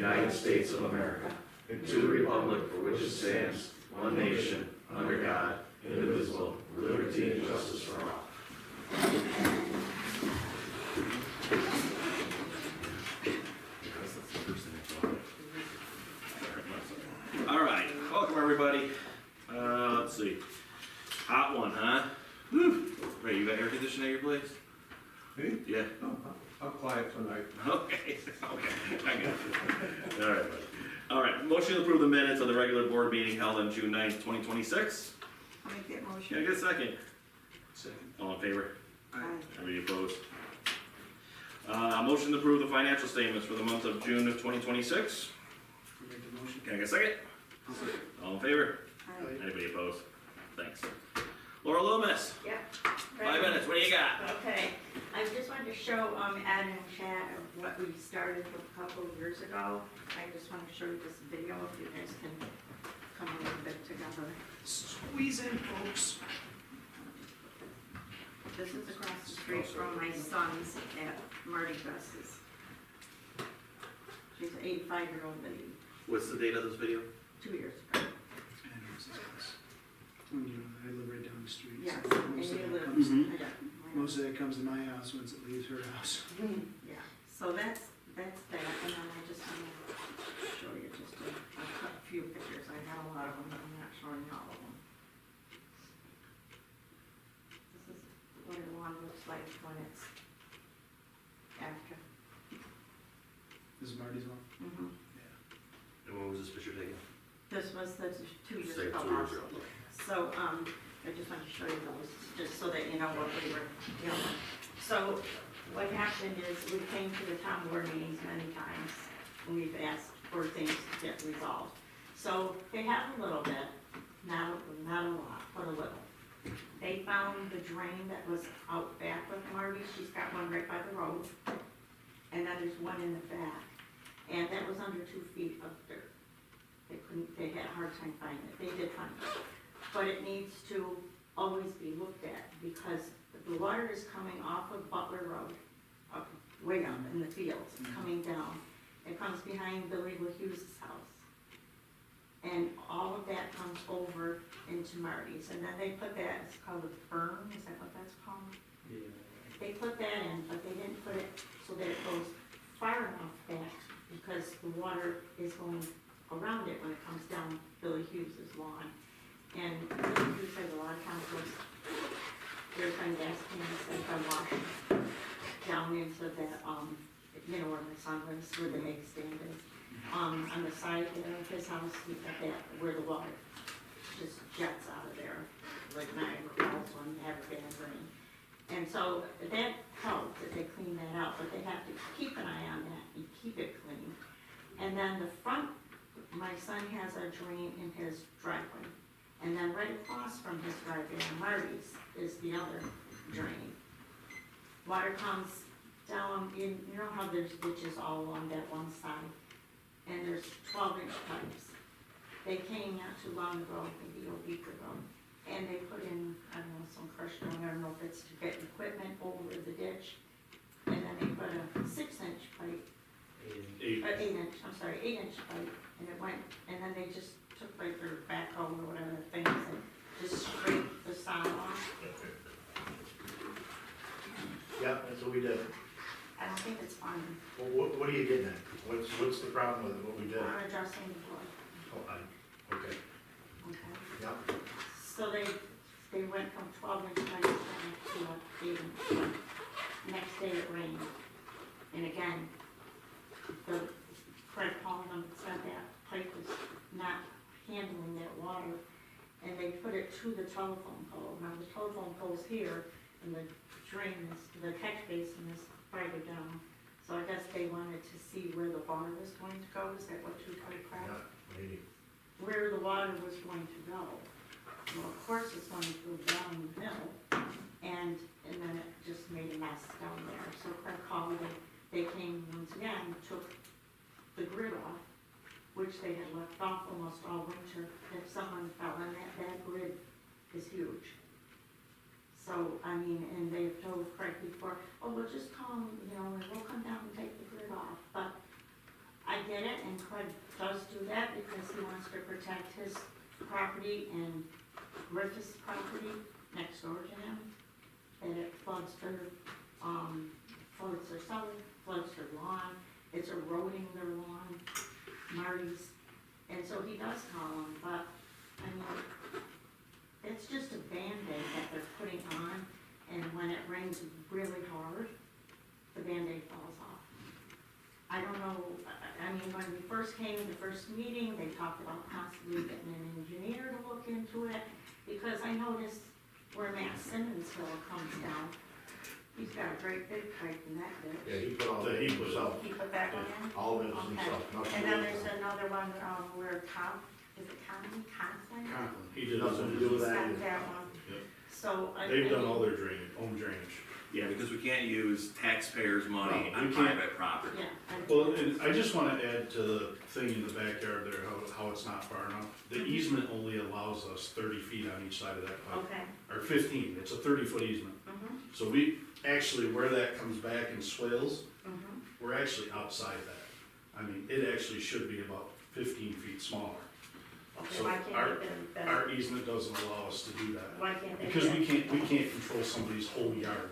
United States of America, and to the republic for which it stands, one nation, under God, indivisible, with liberty and justice for all. All right, welcome everybody. Let's see. Hot one, huh? Whew. Ray, you got air conditioning at your place? Me? Yeah. No, I'll quiet tonight. Okay, I got you. All right, buddy. All right, motion to approve the minutes of the regular board meeting held on June 9th, 2026. I'll make that Can I motion. get a second? Second. All in favor? Aye. Anybody opposed? Motion to approve the financial statements for the month of June of 2026. Make the motion. Can I get a second? All in favor? Aye. Anybody opposed? Thanks. Laura Loomis, Yep. 5 minutes, what do you got? Okay, I just wanted to show, Ed and Chad of what we started a couple of years ago. I just wanted to show you this video, if you guys can come a little bit together. Squeeze in, folks. This is across the street from my son's at Marty Gus's. She's an 85-year-old lady, What's the date of this video? 2 years ago. I live right down the street. Yeah, so and most of you that live, comes- Mhm. I don't- Most of that comes to my house once it leaves her house. Yeah, so that's that, and then I just want to show you just a few pictures. I have a lot of them, but I'm not showing all of them. This is what a lawn looks like when it's after. This is Marty's one. Mhm. And when was this picture taken? This was the 2 years Say ago 2 years also. ago. So, I just wanted to show you those, just so that you know what we were dealing with. So, what happened is, we came to the town board meetings many times, and we've asked for things to get resolved. So, they have a little bit, not a lot, but a little. They found the drain that was out back of Marty, she's got one right by the road, and then there's one in the back, and that was under 2 feet of dirt. They had a hard time finding it, they did find it. But it needs to always be looked at, because the water is coming off of Butler Road, up, way up in the fields, coming down. It comes behind Billy Hughes' house. And all of that comes over into Marty's, and then they put that, it's called a berm, is that what that's called? They put that in, but they didn't put it so that it goes far enough back, because the water is going around it when it comes down Billy Hughes' lawn. And Billy Hughes has a lot of chemicals. There's been gas cans that have been washed down into that, where my son lives, where the egg stand is. On the side there of his house, he's got that, where the water just jets out of there, like Niagara Falls when you have a bad rain. And so that helped that they clean that out, but they have to keep an eye on that and keep it clean. And then the front, my son has a drain in his driveway. And then right across from his driveway on Marty's is the other drain. Water comes down, you know how there's ditches all along that one side? And there's 12-inch pipes. They came not too long ago, maybe a week ago, and they put in, I don't know, some crushed stone, I don't know if it's to get equipment over the ditch. And then they put a 6-inch pipe, 8-inch pipe, and it went, and then they just took like their backhoe or whatever the thing is, and just scraped the sod off. Yeah, that's what we did. I don't think it's fun. Well, what are you getting at? What's the problem with what we did? I'm addressing the board, Oh, okay, okay? yeah. So they went from 12-inch pipe down to a 8-inch pipe. Next day it rained, and again, Craig called them and said that pipe was not handling that water, and they put it to the telephone pole. Now, the telephone pole's here, and the drain is, the catch basin is farther down. So I guess they wanted to see where the water was going to go, is that what you told Craig? Yeah, maybe. Where the water was going to go. Well, of course, it's going to go down the hill, and then it just made a mess down there. So Craig called, and they came once again, took the grid off, which they had left off almost all winter. If someone fell in that grid is huge. So, I mean, and they've told Craig before, oh, we'll just call them, and we'll come down and take the grid off. But I get it, and Craig does do that because he wants to protect his property and Griffith's property next door to him. And it floods their, floods their cellar, floods their lawn, it's eroding their lawn, Marty's. And so he does call them, but, I mean, it's just a Band-Aid that they're putting on, and when it rains really hard, the Band-Aid falls off. I don't know, I mean, when we first came to the first meeting, they talked about possibly getting an engineer to look into it, because I noticed where Matt Simmons Hill comes down, he's got a great big pipe in that ditch. Yeah, he put all that, he himself, He put that one in? all of it was Okay. himself. nothing And to then do there's with it. another one, where Tom, is it Conley, Conklin? Conklin, he He did did nothing to do with He's that got either. that one. Yep. So, I They've done mean, all their drainage, own drainage. Yeah, because we can't use taxpayers' money No, on we can't. private property. Yeah. Well, and I just wanna add to the thing in the backyard there, how it's not far enough. The easement only allows us 30 feet on each side of that pipe, Okay, or 15, it's a 30-foot easement. mm-hmm, So we, actually, where that comes back and swales, mm-hmm, we're actually outside that. I mean, it actually should be about 15 feet smaller. okay, So why can't our- they get better? Our easement doesn't allow us to do that. Why can't they? Because get- we can't control somebody's whole yard.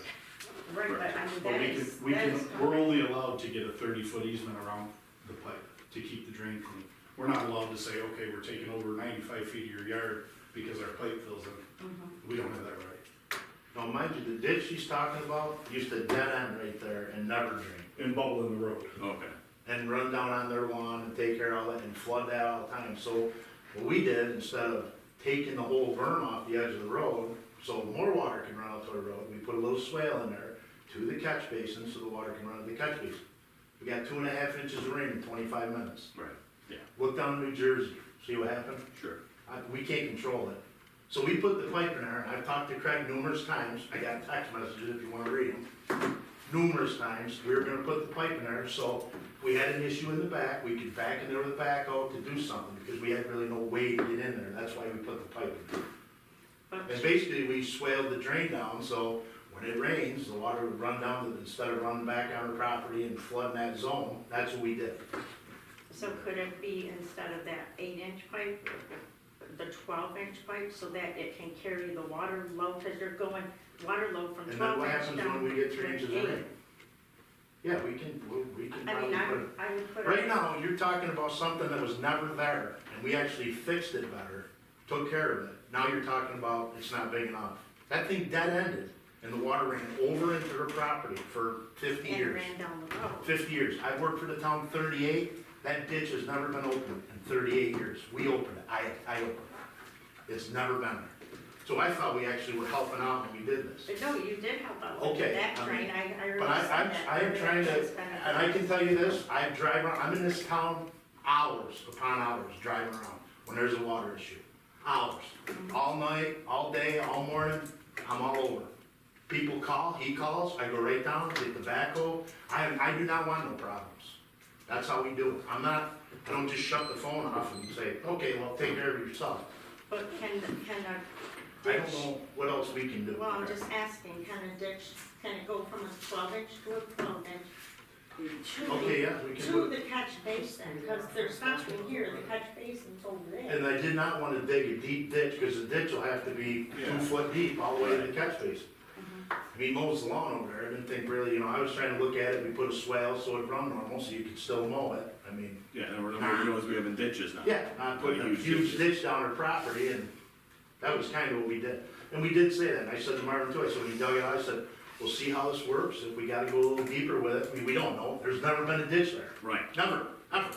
Right, but I mean, But that we is, can, we that is. can, we're only allowed to get a 30-foot easement around the pipe to keep the drain clean. We're not allowed to say, okay, we're taking over 95 feet of your yard because our pipe fills in. Mhm. We don't have that right. Now, mind you, the ditch she's talking about used to dead end right there and never drain. And bubble in the road. Okay. And run down on their lawn and take care of all that and flood that all the time. So what we did, instead of taking the whole berm off the edge of the road, so more water can run out to the road, we put a little swale in there to the catch basin so the water can run to the catch basin. We got 2.5 inches of rain in 25 minutes. Right, yeah, Look down New Jersey, see what happened? sure. We can't control it. So we put the pipe in there, I've talked to Craig numerous times, I got text messages if you wanna read them. Numerous times, we were gonna put the pipe in there, so we had an issue in the back, we could back in there with a backhoe to do something, because we had really no way to get in there, that's why we put the pipe in there. But, And basically, we swaled the drain down, so when it rains, the water would run down, instead of running back on the property and flooding that zone, that's what we did. so could it be instead of that 8-inch pipe, the 12-inch pipe, so that it can carry the water low, cause you're going water low from And 12 then what inch happens down when we get to 3 an inches of 8. rain? Yeah, we can I mean, probably put it. I would put it. Right now, you're talking about something that was never there, and we actually fixed it better, took care of it. Now you're talking about it's not big enough. That thing dead ended, and the water ran over into her property for 50 And it years. ran down the road. 50 years. I've worked for the town 38, that ditch has never been opened in 38 years. We opened it, I opened it. It's never been there. So I thought we actually were helping out when we did this. But no, you did help out with Okay, that I drain, mean, I already But said that. I am trying to, It's been a- and I can tell you this, I drive around, I'm in this town hours upon hours driving around when there's a water issue. Hours, all night, all day, all morning, I'm all over. People call, he calls, I go right down, get the backhoe, I do not want no problems. That's how we do it. I don't just shut the phone off and say, okay, well, take care of it yourself. But can a I ditch, don't know what else we can do. well, I'm just asking, can a ditch, can it go from a 12-inch to a 12-inch? Okay, yeah, we can To do it. the catch basin, because there's nothing here, the catch basin's over there. And I did not want to dig a deep ditch, because the ditch will have to be Yeah. 2 foot deep all the way to the catch basin. Mhm. I mean, mows the lawn over there, I didn't think really, I was trying to look at it, we put a swale so it run normal, so you could still mow it. I mean, Yeah, and we're, what we we have in ditches now. yeah, not putting a huge ditch down our property, and that was kind of what we did. And we did say that, and I said to Marvin too, I said, when he dug it out, I said, we'll see how this works, if we gotta go a little deeper with it, I mean, we don't know, there's never been a ditch there. Right, Never, ever.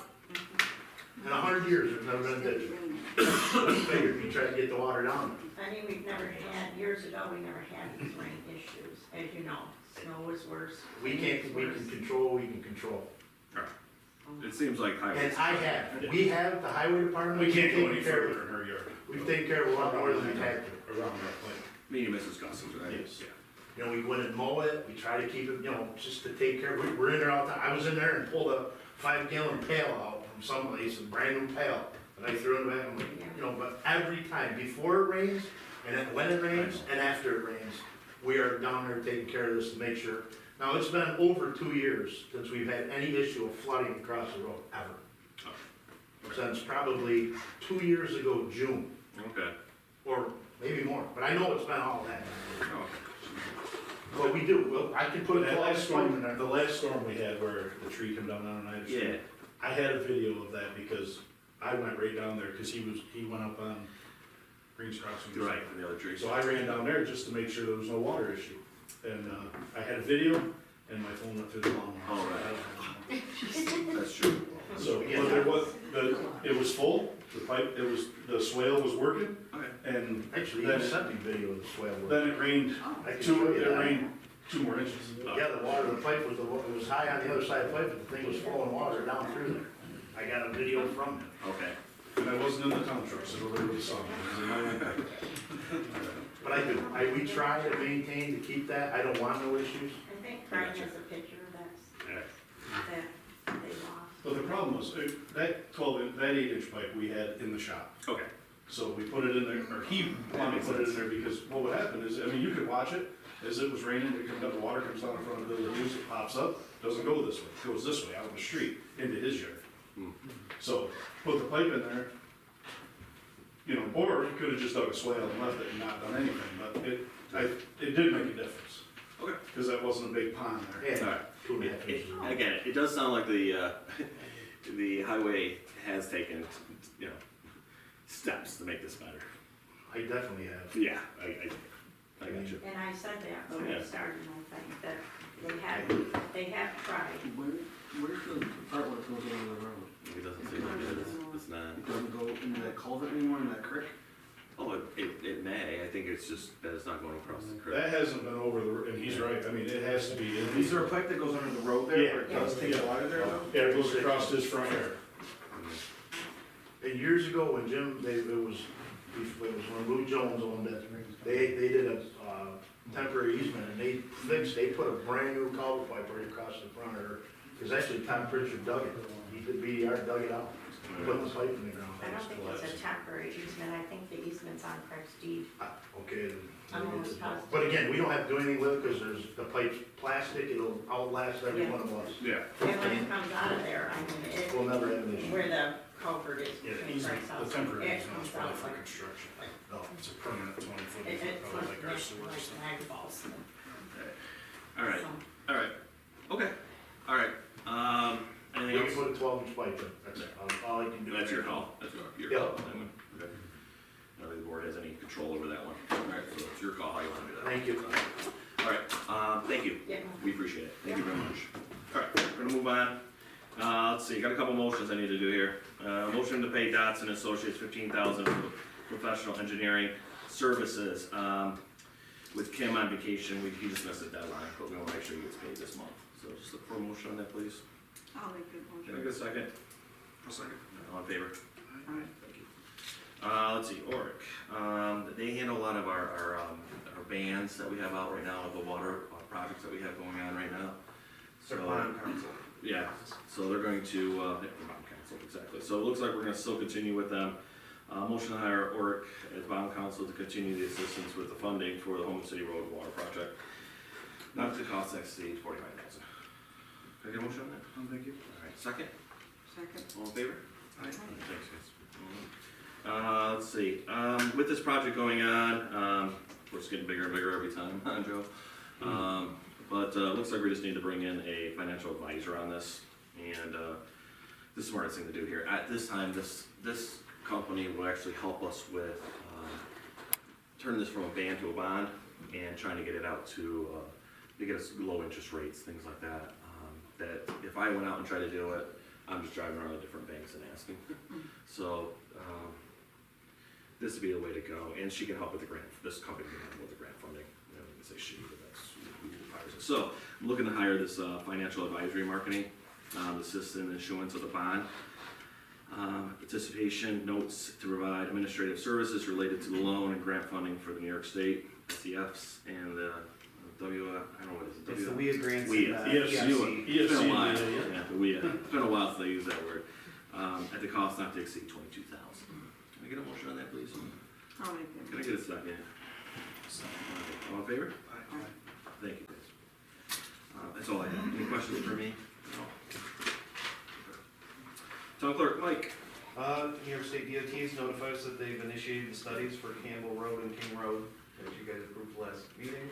In 100 years, there's never been a ditch. We figured, we tried to get the water down. I mean, we've never had, years ago, we never had these rain issues, as you know, snow was worse. We rain was can worse. control what we can control. it seems like highway. And we have, the highway department. We can't go taken any care of further in her yard. We've taken care of a lot more than we've had to. Around that pipe. Me and Mrs. Cousins, right? Yes. Yeah. You know, we went and mow it, we try to keep it, just to take care, we're in there all the time. I was in there and pulled a 5-gallon pail out from someplace, a brand new pail, and I threw it back, I'm like, but every time, before it rains, and then when it rains, and after it rains, we are down there taking care of this to make sure. Now, it's been over 2 years since we've had any issue of flooding across the road, ever. since probably 2 years ago, June, Okay. or maybe more, but I know it's been all that. Oh, But we do, well, I can put a That 12 last storm in storm, there. the last storm we had where the tree came down on United yeah, Street, I had a video of that because I went right down there, cause he went up on Greens Crossing. or right, something. for the other tree. So I ran down there just to make sure there was no water issue. And, I had a video and my phone went through the lawnmower. Oh, right. That's true. So, but there was, it was full, the pipe, the swale was working, Okay. and Actually, then you sent me video of the swale. then it rained I can show you it that. rained 2 more inches. Yeah, the water, the pipe was, it was high on the other side of the pipe, but the thing was flowing water down through there. I got a video from him. Okay. And I wasn't in the town truck, so nobody would have saw me. It was in my own bag. But I do, we try to maintain, to keep that, I don't want no issues. I think Brian has a picture of that they lost. But the problem was, that 8-inch pipe we had in the shop. Okay. So we put it in there, or he wanted to put it in there because what would happen is, I mean, you could watch it, as it was raining, it comes up, the water comes down in front of the building, it pops up, doesn't go this way, it goes this way, out in the street, into his yard. Hmm. So, put the pipe in there, you know, or you could have just dug a swale and left it and not done anything, but it did make a difference. Okay. Cause that wasn't a big pond there. Yeah, Alright. 2.5 inches. Again, it does sound like the, the highway has taken, you know, steps to make this better. I definitely have. Yeah, I got you. And I said that when Yeah. we started, I think, that they have tried. Where's the part where it goes over the road? It doesn't seem like it is, it's not. It doesn't go into that culvert anymore, in that creek? Oh, it may, I think it's just that it's not going across the creek. That hasn't been over and he's right, I mean, it has to be. Is there a pipe that goes under the road there, where it Yeah. does take the water there? Yeah, it goes across his front yard. And years ago, when Jim, it was when Lou Jones owned it, they did a temporary easement, and they put a brand new culvert pipe right across the front of her, because actually Tom Pritchard dug it, he did BDR, dug it out, put the pipe in the ground. I don't think it's a temporary easement, I think the easement's on Craig's deed. Okay, then. I'm almost positive. But again, we don't have to do anything with it, because the pipe's plastic, it'll outlast every Yeah. one of us. Yeah. And when it comes out of there, I mean, We'll never have an issue. where the culvert is Yeah, between Craig's the house, temporary it is comes probably out for like, construction. No, it's a permanent 20-foot, it's probably like our like sewers. Niagara Falls. Alright, So, alright, okay, alright, We anything can else? put a 12-inch pipe in, that's all I can do. That's your call, that's your Yeah. call, that one, okay. I don't think the board has any control over that one, alright, so it's your call how you wanna do that. Thank you. Alright, thank you, yeah. we appreciate it, thank you very much. Alright, we're gonna move on, let's see, got a couple motions I need to do here. Motion to pay Dotson Associates $15,000 for professional engineering services. With Kim on vacation, he just missed the deadline, but we wanna make sure he gets paid this month. So just look for a motion on that, please. I'll make good Can I get a second? A second. All in favor? Alright, thank you. Let's see, Oric, they handle a lot of our bans that we have out right now, the water projects that we have going on right now. They're So, bond council. yeah, so they're going to, yeah, bond council, exactly. So it looks like we're gonna still continue with them. Motion to hire Oric as bond council to continue the assistance with the funding for the Home City Road Water Project. Not to cost exceed $45,000. Can I get a motion on that? Thank you. Alright, second? Second. All in favor? Aye. Thanks, guys. Let's see, with this project going on, of course, it's getting bigger and bigger every time, huh, Joe? But, looks like we just need to bring in a financial advisor on this, and, the smartest thing to do here, at this time, this company will actually help us with, turn this from a ban to a bond, and trying to get it out to get us low interest rates, things like that. That if I went out and tried to do it, I'm just driving around to different banks and asking. So, this would be the way to go, and she can help with the grant, this company can help with the grant funding. You know, you can say she, but that's who hires it. So, I'm looking to hire this financial advisory marketing, assist in issuance of the bond. Participation notes to provide administrative services related to the loan and grant funding for the New York State, CFs, and the I don't know what it is. It's the WIA grants WIA. and EFC. It's been a while, EFC, yeah. yeah, the WIA. It's been a while since I used that word. At the cost not to exceed $22,000. Can I get a motion on that, please? I'll make it. Can I get a second? All in favor? Thank you, guys. That's all I have. Any questions for me? No? Town clerk, Mike. New York State DOT has notified us that they've initiated the studies for Campbell Road and King Road, as you guys approved last meeting.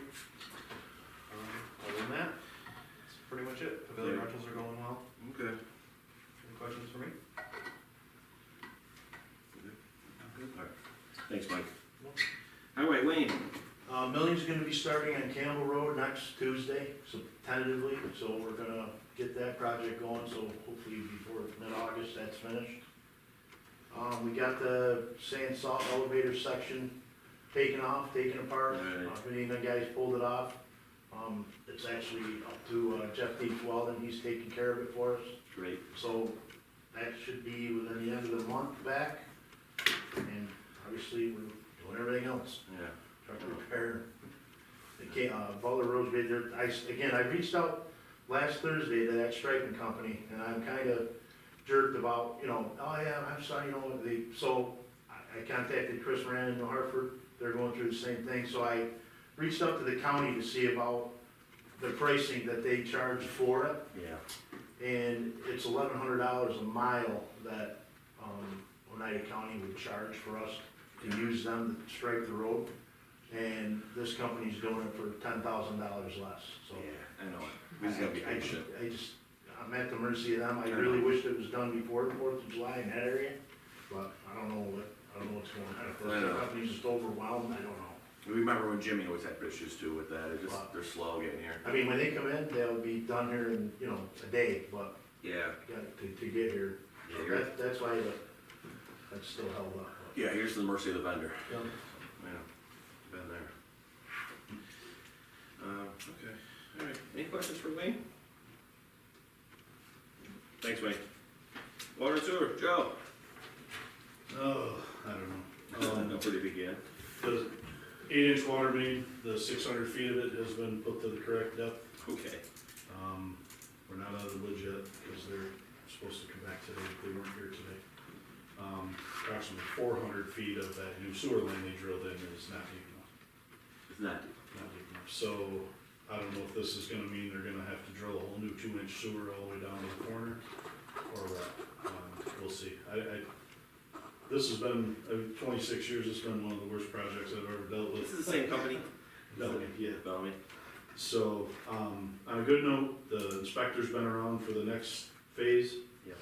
Other than that, that's pretty much it. Pavilion Yeah. rentals are going well. Okay. Any questions for me? Alright. Thanks, Mike. Highway, Wayne. Milling's gonna be starting on Campbell Road next Tuesday, so tentatively, so we're gonna get that project going, so hopefully before mid-August, that's finished. We got the sand salt elevator section taken apart. Right. If any of the guys pulled it off. It's actually up to Jeff D. Weldon, he's taking care of it for us. Great. So that should be within the end of the month back. And obviously, we're doing everything else, Yeah. trying to repair. Butler Road's been there, I reached out last Thursday to that striping company, and I'm kinda jerked about, oh yeah, I'm sorry, so I contacted Chris Moran in New Hartford, they're going through the same thing, so I reached out to the county to see about the pricing that they charge for it, Yeah. and it's $1,100 a mile that, Oneida County would charge for us to use them to stripe the road, and this company's doing it for $10,000 less, so. Yeah, I know it. We just gotta be patient. I'm at the mercy of them, I really wished it was done before the 4th of July in that area, but I don't know what's going on. If I know. the company's just overwhelmed, I don't know. We remember when Jimmy always had issues too with that, they're slow getting here. I mean, when they come in, they'll be done here in, a day, but Yeah. to get here, Yeah, so you're- that's why that's still held up. Yeah, here's the mercy of the vendor. Yeah. Yeah, been there. Okay, alright, any questions for Wayne? Thanks, Wayne. Water and sewer, Joe. Oh, I don't know. No, where to begin? The 8-inch water main, the 600 feet of it has been put to the correct depth. Okay. We're not out of the woods yet, because they're supposed to come back today, but they weren't here today. Approximately 400 feet of that new sewer line they drilled in is not deep enough, It's not, not deep enough. So, I don't know if this is gonna mean they're gonna have to drill a whole new 2-inch sewer all the way down to the corner, or what. We'll see. This has been, 26 years, it's been one of the worst projects I've ever dealt this with. is the same company? Bellamy, yeah. Bellamy? So, on a good note, the inspector's been around for the next phase. Yeah.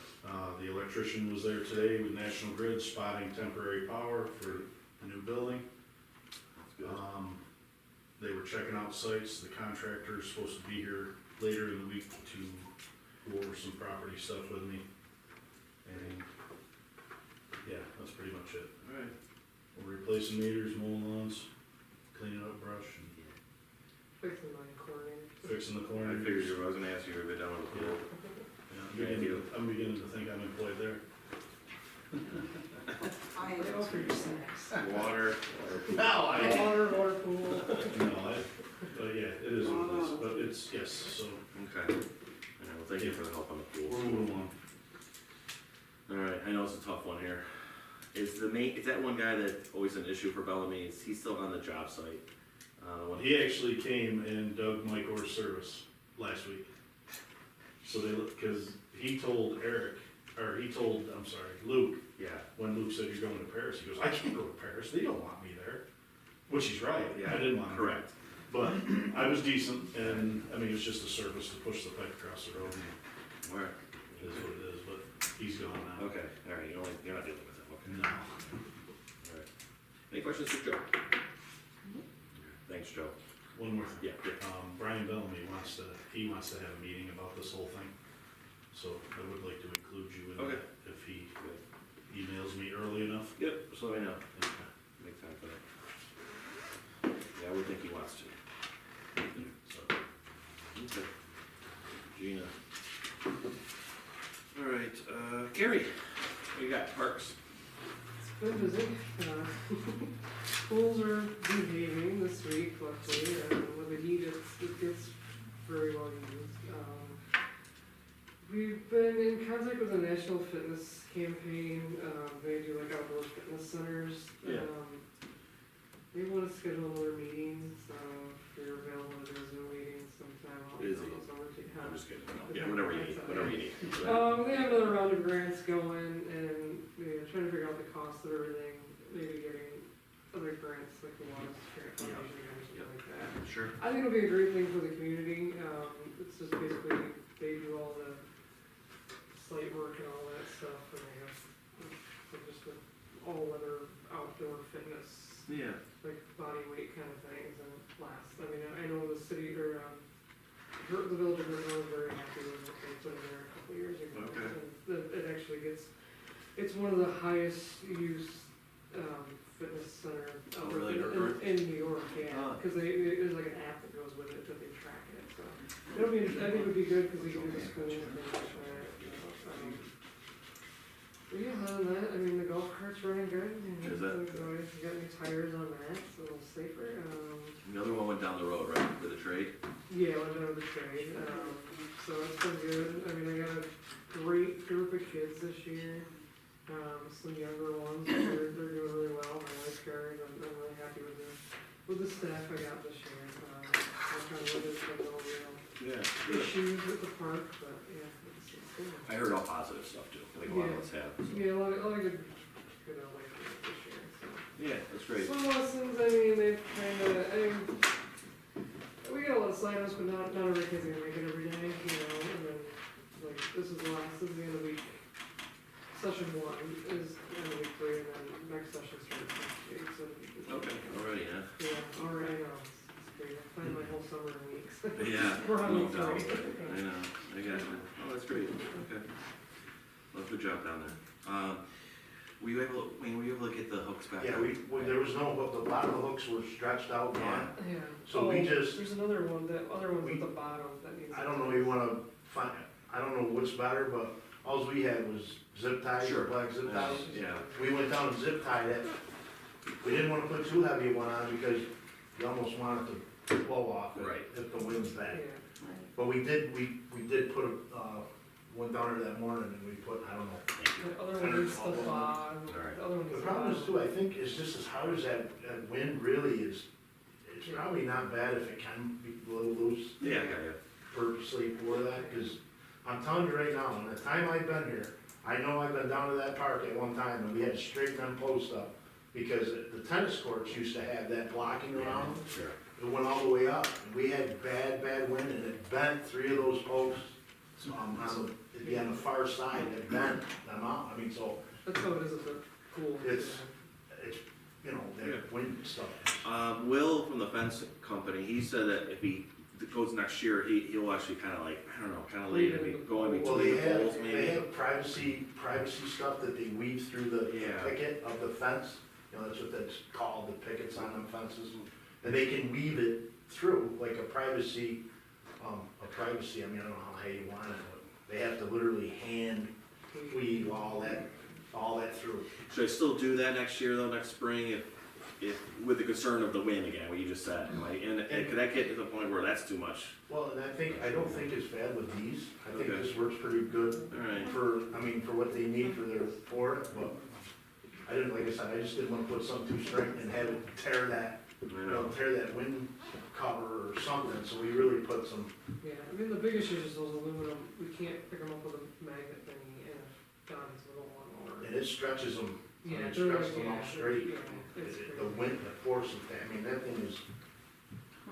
The electrician was there today with National Grid spotting temporary power for the new building. That's good. They were checking out sites, the contractor's supposed to be here later in the week to go over some property stuff with me. And, yeah, that's pretty much it. Alright. We're replacing meters, mowing lawns, cleaning up brush, and Fixing my corner. fixing the I corner. figured I was gonna ask you if you've been done with the pool. Yeah, I'm beginning to think I'm employed there. I know for your snacks. Water, No, Water, water pool. No, but yeah, it is what it is, but it's, yes, so okay. Well, thank you for the help on the we're pool. moving along. Alright, I know it's a tough one here. Is that one guy that always an issue for Bellamy, is he still on the job site? He actually came and dug Mike Orr's service last week. So cause he told Luke, Yeah, when Luke said you're going to Paris, he goes, I can't go to Paris, they don't want me there. Which he's right, yeah. I didn't want him. Correct. But I was decent, and, I mean, it's just a service to push the pipe across the road, and Where? it is what it is, but he's gone now. Okay, alright, you're not dealing with him, okay. No. Alright. Any questions for Joe? Thanks, Joe. One more thing. Yeah, yeah. Brian Bellamy wants to have a meeting about this whole thing, so I would like to include you in Okay. that, if he emails me early enough. Yep, just let me know. Make time for that. Yeah, I would think he wants to. So, Okay. Gina. Alright, Gary, what you got, parks? It's been busy. Schools are behaving this week, luckily, with the heat, it gets very well used. We've been in contact with the National Fitness Campaign, they do like outdoor fitness centers. Yeah. They want to schedule another meeting, so if you're available to do a Zoom meeting sometime. I'll Is he? those over to you. I'm just kidding. Yeah, whatever you need, whatever you need. They have another round of grants going, and they trying to figure out the cost of everything, maybe getting other grants, like the Wallace Grant Foundation or something like that. Sure. I think it'll be a great thing for the community, it's just basically, they do all the site work and all that stuff, and they have, just the all-weather outdoor fitness, Yeah. like body weight kind of things, and it lasts. I mean, I know the city, or, the village of Vernon was very happy with what they put in there a couple years ago. Okay. And it actually it's one of the highest used, fitness center Oh, really? in New York, yeah, Ah. cause there's like an app that goes with it that they track it, so. It'll be, I think it would be good, cause we can do the school and things like that, you know, but yeah, other than that, I mean, the golf cart's running good. Is it? You got new tires on that, so a little safer, The other one went down the road, right, for the trade? yeah, went down to the trade, so it's been good. I mean, I got a great group of kids this year, some younger ones, they're doing really well, my wife's guard, I'm really happy with the staff I got this year. I'm trying to there's been no real Yeah. issues at the park, but yeah, it's good. I heard all positive stuff too, like a lot of us have. So. Yeah, a lot of good LA kids this year, so. Yeah, that's great. Some lessons, I mean, they've we got a lot of sign-ups, but not every kid's gonna make it every day, you know, and then, like, this is the end of week. Session 1 is end of week 3, and then next session starts next week, so. Okay, already, huh? Yeah, already, I know, it's great, I planned my whole summer in weeks. Yeah, We're on no week doubt. 3. I know, I got you. Oh, that's great, okay. Well, good job down there. Were you able to get the hooks back? Yeah, up? there was no hook, the bottom of the hooks were stretched out, gone. Yeah. So we just- There's another one, that other one's We- at the bottom that needs. I don't know if you wanna find, I don't know what's better, but alls we had was zip ties, Sure. black zip Yeah, ties. yeah, We went down and zip tied it. We didn't wanna put too heavy a one on because you almost want it to blow off Right. if the wind's bad. Yeah. But we did put one down there that morning and we put, I don't know. The other one is the fog, Alright. the other one is The the problem is fog. too, I think it's just as hard as that wind really is, it's Yeah. probably not bad if it can be a little loose. yeah, I got you. Purposely for that, cause I'm telling you right now, in the time I've been here, I know I've been down to that park at one time and we had to straighten them posts up. Because the tennis courts used to have that blocking around them. Sure. It went all the way up, and we had bad wind, and it bent 3 of those posts. It'd be on the far side, it bent them out, I mean, so, That's how it is at the pool. it's, you know, that wind stuff. Will from the fence company, he said that if he goes next year, he'll actually kind of like, I don't know, kind of lay it, go in Well, between the poles they maybe. have privacy stuff that they weave through the Yeah. picket of the fence, you know, that's what that's called, the pickets on them fences. And they can weave it through, like a privacy, I mean, I don't know how high you want it, but they have to literally hand weave all that through. Should I still do that next year though, next spring, if, with the concern of the wind again, what you just said? And could that get to the point where that's too much? Well, and I don't think it's bad with these, I think Okay. this works pretty good Alright, for what they need for it, but I didn't, like I said, I just didn't wanna put something too straight and have it tear that, I know. tear that wind cover or something, so we really put some, Yeah, I mean, the big issue is those aluminum, we can't pick them up with a magnet thingy and Don's little lawnmower. and it stretches them, Yeah, it they're stretches like, them out straight. yeah, it's The crazy. wind, the force of that, I mean, that thing is,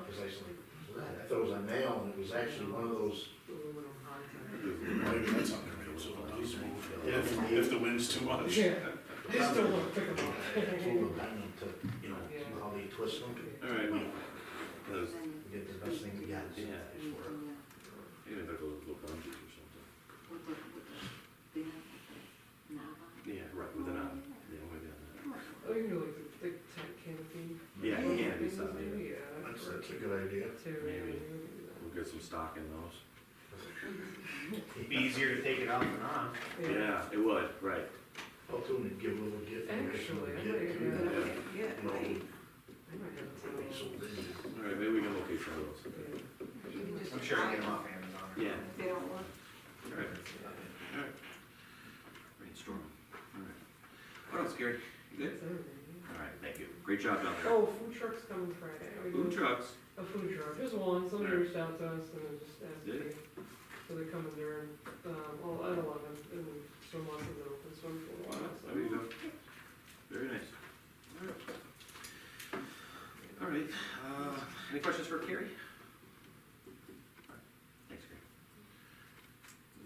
actually, I thought it was a nail, and it was actually one of those, Aluminum hardtack. Maybe that's under so it does move if the wind's too much. Yeah, I just don't wanna pick them up. full of venom to, you know, Yeah. how they twist them. Alright, those, We get the best thing we got is Yeah. for it. maybe like a little bungees or something. Yeah, right, with an eye. Yeah, maybe on Oh, you can do like the big tent canopy. Yeah, things, canopy stuff, yeah. maybe, yeah. That's a good idea. Too, Maybe. yeah, we can do that. We'll get some stock in those. It'd be easier to take it off than on. Yeah, it would, right. Well, too, and give a little gift. Actually, I gift might to have- them. Yeah, You know, right. I might have so they some. Alright, maybe we can locate some of those. I'm sure I can get them off Amazon. Yeah. If they don't want. Alright, alright. Brainstorm, alright. What else, Gary? You good? That's everything, Alright, thank you. Great job down yeah. there. Oh, food truck's coming Friday. Are we Food doing trucks. a food truck? Just one, somebody Alright. reached out to us and just asked Did if so they come in there and, well, at 11, and swim lessons and open swim for a while, so. There you go. Very nice. All right, any questions for Carrie? Thanks, Carrie.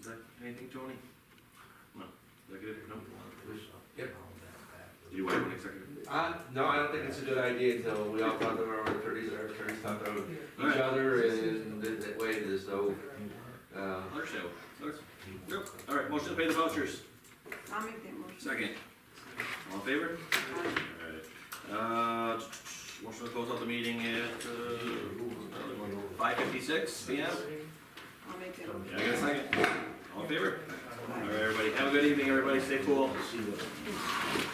Is that anything, Tony? No, is that good? No? Do you want an executive? No, I don't think it's a good idea until we all talk to our attorneys, and our attorneys talk to Yeah. each other, and that way there's no, Understandable. Okay. Yep. All right, motion to pay the vouchers. I'll make that motion. Second. All in favor? All right. Motion to close out the meeting at 5:56 PM. I'll make that motion. Can I get a second? All in favor? All right, everybody. Have a good evening, everybody. Stay cool. See what-